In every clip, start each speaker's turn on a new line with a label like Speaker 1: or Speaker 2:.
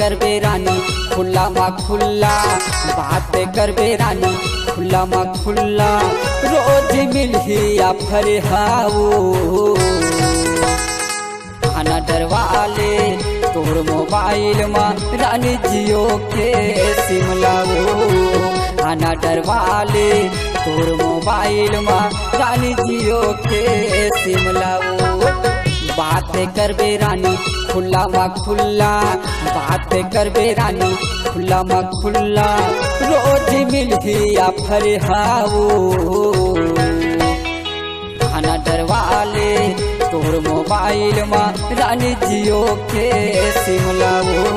Speaker 1: करबे रानी खुला मा खुला, बात करबे रानी खुला मा खुला, रोज मिलही या फरे हाऊ खाना डरवाले तोर मोबाइल मा रानी जियो के सिम लाओ, खाना डरवाले तोर मोबाइल मा रानी जियो के सिम लाओ। बात करबे रानी खुला मा खुला, बात करबे रानी खुला मा खुला, रोज मिलही या फरे हाऊ खाना डरवाले तोर मोबाइल मा रानी जियो के सिम लाओ,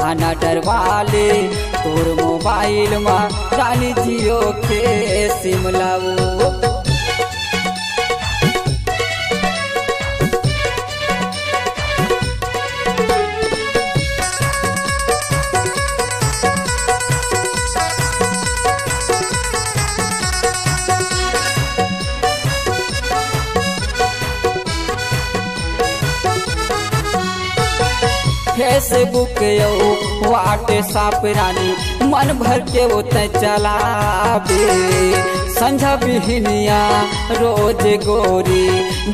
Speaker 1: खाना डरवाले तोर मोबाइल मा रानी जियो के सिम लाओ। फेसबुक व्हाट्सएप रानी मन भर के उते चलाबे, संझा बिहनिया रोज गोरी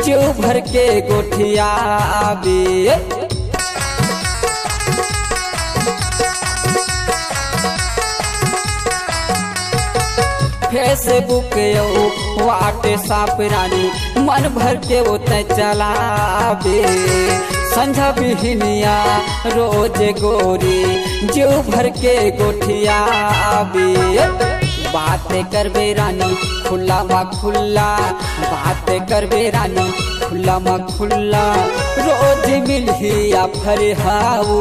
Speaker 1: जीव भर के गोठियाबे। फेसबुक व्हाट्सएप रानी मन भर के उते चलाबे, संझा बिहनिया रोज गोरी जीव भर के गोठियाबे। बात करबे रानी खुला मा खुला, बात करबे रानी खुला मा खुला, रोज मिलही या फरे हाऊ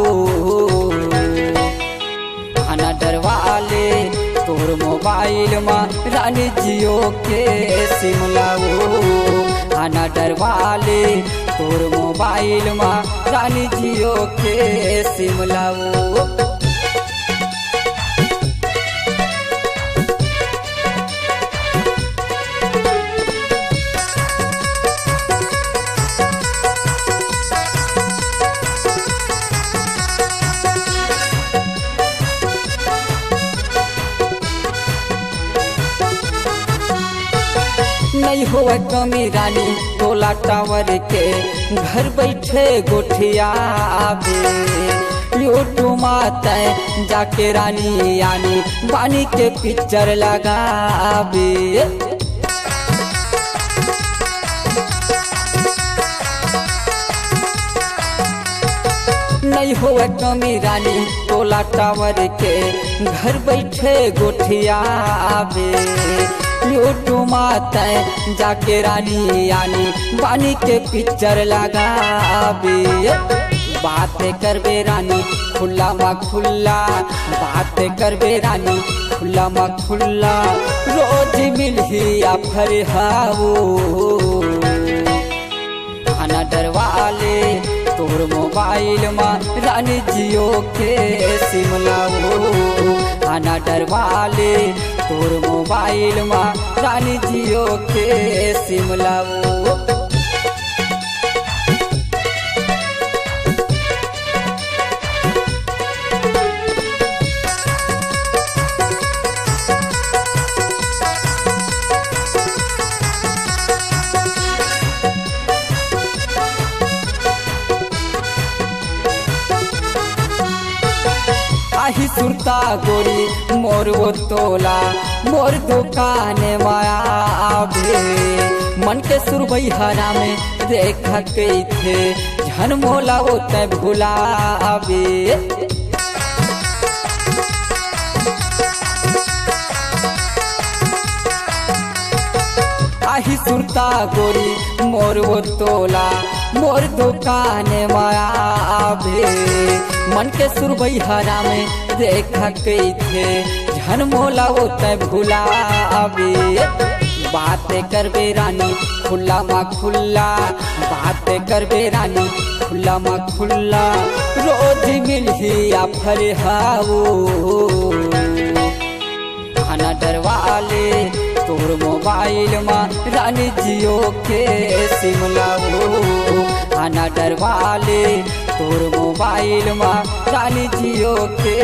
Speaker 1: खाना डरवाले तोर मोबाइल मा रानी जियो के सिम लाओ, खाना डरवाले तोर मोबाइल मा रानी जियो के सिम लाओ। नहीं हो कमी रानी टोला टावर के घर बैठे गोठियाबे, यूट्यूब माता जाके रानी यानी बानी के पिक्चर लगाबे। नहीं हो कमी रानी टोला टावर के घर बैठे गोठियाबे, यूट्यूब माता जाके रानी यानी बानी के पिक्चर लगाबे। बात करबे रानी खुला मा खुला, बात करबे रानी खुला मा खुला, रोज मिलही या फरे हाऊ खाना डरवाले तोर मोबाइल मा रानी जियो के सिम लाओ, खाना डरवाले तोर मोबाइल मा रानी जियो के सिम लाओ। आही सुरता गोरी मोर वो तोला मोर दुकान मायाबे, मन के सुरबई हरा में देखा के थे झन मोला वो ते भुलाबे। आही सुरता गोरी मोर वो तोला मोर दुकान मायाबे, मन के सुरबई हरा में देखा के थे झन मोला वो ते भुलाबे। बात करबे रानी खुला मा खुला, बात करबे रानी खुला मा खुला, रोज मिलही या फरे हाऊ खाना डरवाले तोर मोबाइल मोबाइल में रानी जियो के सिम लाऊ आना डरवाले तोर मोबाइल में रानी जियो के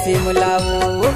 Speaker 1: सिम लाऊ।